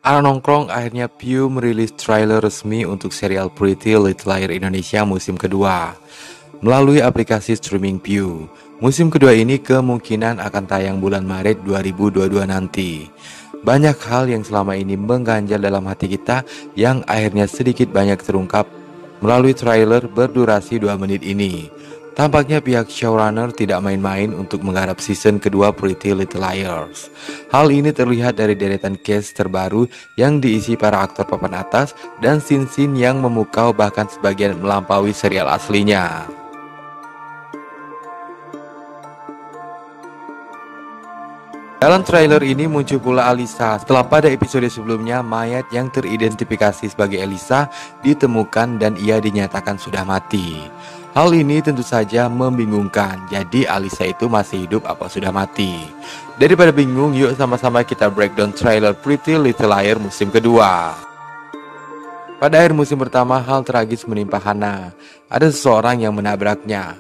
Nongkrong akhirnya Viu merilis trailer resmi untuk serial Pretty Little Liars Indonesia musim kedua melalui aplikasi streaming Viu. Musim kedua ini kemungkinan akan tayang bulan Maret 2022 nanti. Banyak hal yang selama ini mengganjal dalam hati kita yang akhirnya sedikit banyak terungkap melalui trailer berdurasi 2 menit ini. Tampaknya pihak showrunner tidak main-main untuk menggarap season kedua Pretty Little Liars. Hal ini terlihat dari deretan cast terbaru yang diisi para aktor papan atas dan scene-scene yang memukau bahkan sebagian melampaui serial aslinya. Dalam trailer ini muncul pula Alisa setelah pada episode sebelumnya mayat yang teridentifikasi sebagai Elisa ditemukan dan ia dinyatakan sudah mati. Hal ini tentu saja membingungkan, jadi Alisa itu masih hidup apa sudah mati? Daripada bingung, yuk sama-sama kita breakdown trailer Pretty Little Liars musim kedua. Pada akhir musim pertama, hal tragis menimpa Hana. Ada seseorang yang menabraknya.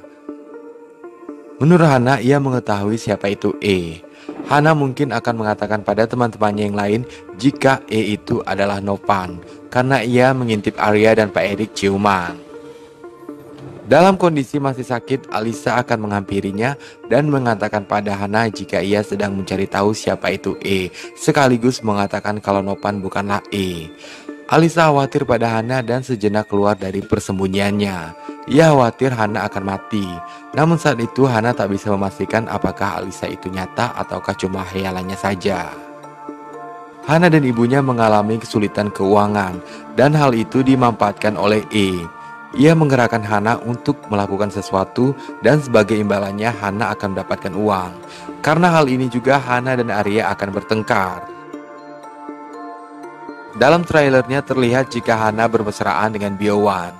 Menurut Hana, ia mengetahui siapa itu E. Hana mungkin akan mengatakan pada teman-temannya yang lain jika E itu adalah Novan, karena ia mengintip Arya dan Pak Erik ciuman. Dalam kondisi masih sakit, Alisa akan menghampirinya dan mengatakan pada Hana jika ia sedang mencari tahu siapa itu E, sekaligus mengatakan kalau Novan bukanlah E. Alisa khawatir pada Hana dan sejenak keluar dari persembunyiannya. Ia khawatir Hana akan mati. Namun saat itu Hana tak bisa memastikan apakah Alisa itu nyata ataukah cuma khayalannya saja. Hana dan ibunya mengalami kesulitan keuangan dan hal itu dimanfaatkan oleh E. Ia menggerakkan Hana untuk melakukan sesuatu dan sebagai imbalannya Hana akan mendapatkan uang. Karena hal ini juga Hana dan Arya akan bertengkar. Dalam trailernya terlihat jika Hana bermesraan dengan Biowan.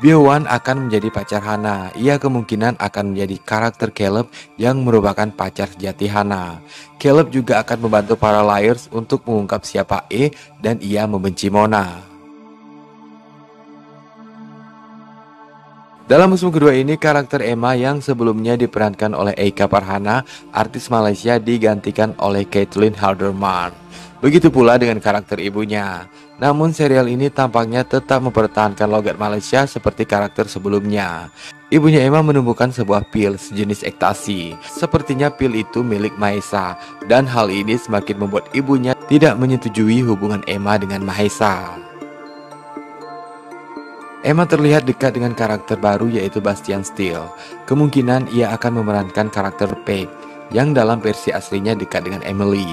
Biowan akan menjadi pacar Hana. Ia kemungkinan akan menjadi karakter Caleb yang merupakan pacar sejati Hana. Caleb juga akan membantu para liars untuk mengungkap siapa E dan ia membenci Mona. Dalam musim kedua ini, karakter Emma yang sebelumnya diperankan oleh Eka Farhana, artis Malaysia, digantikan oleh Caitlin Halderman. Begitu pula dengan karakter ibunya. Namun serial ini tampaknya tetap mempertahankan logat Malaysia seperti karakter sebelumnya. Ibunya Emma menemukan sebuah pil sejenis ekstasi. Sepertinya pil itu milik Mahesa, dan hal ini semakin membuat ibunya tidak menyetujui hubungan Emma dengan Mahesa. Emma terlihat dekat dengan karakter baru yaitu Bastian Steele. Kemungkinan ia akan memerankan karakter Peg yang dalam versi aslinya dekat dengan Emily.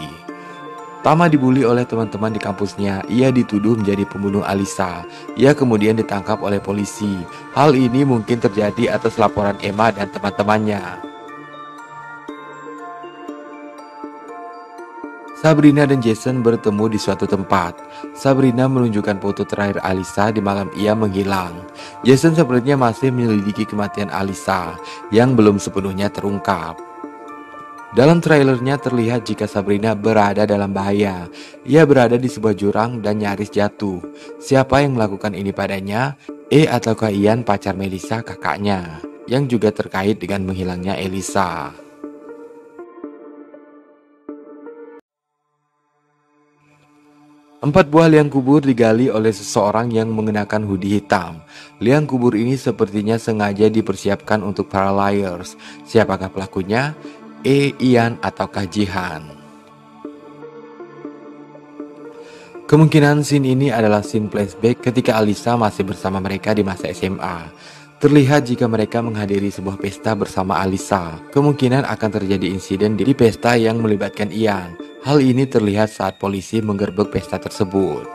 Tama dibully oleh teman-teman di kampusnya. Ia dituduh menjadi pembunuh Alisa. Ia kemudian ditangkap oleh polisi. Hal ini mungkin terjadi atas laporan Emma dan teman-temannya. Sabrina dan Jason bertemu di suatu tempat. Sabrina menunjukkan foto terakhir Alisa di malam ia menghilang. Jason sepertinya masih menyelidiki kematian Alisa yang belum sepenuhnya terungkap. Dalam trailernya terlihat jika Sabrina berada dalam bahaya. Ia berada di sebuah jurang dan nyaris jatuh. Siapa yang melakukan ini padanya? E ataukah Ian, pacar Melissa, kakaknya, yang juga terkait dengan menghilangnya Elisa. 4 buah liang kubur digali oleh seseorang yang mengenakan hoodie hitam. Liang kubur ini sepertinya sengaja dipersiapkan untuk para liars. Siapakah pelakunya? E, Ian, ataukah Jihan? Kemungkinan scene ini adalah scene flashback ketika Alisa masih bersama mereka di masa SMA. Terlihat jika mereka menghadiri sebuah pesta bersama Alisa. Kemungkinan akan terjadi insiden di pesta yang melibatkan Ian. Hal ini terlihat saat polisi menggerbek pesta tersebut.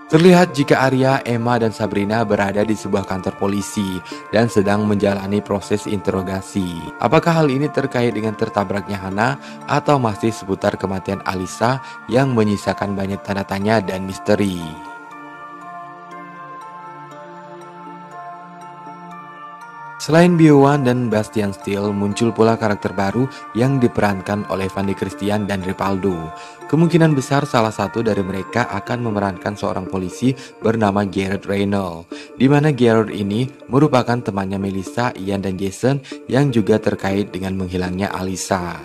Terlihat jika Arya, Emma, dan Sabrina berada di sebuah kantor polisi dan sedang menjalani proses interogasi. Apakah hal ini terkait dengan tertabraknya Hana atau masih seputar kematian Alisa yang menyisakan banyak tanda tanya dan misteri? Selain Biowan dan Bastian Steele, muncul pula karakter baru yang diperankan oleh Fandi Christian dan Ripaldo. Kemungkinan besar salah satu dari mereka akan memerankan seorang polisi bernama Garrett Reynolds, di mana Garrett ini merupakan temannya Melissa, Ian, dan Jason yang juga terkait dengan menghilangnya Alisa.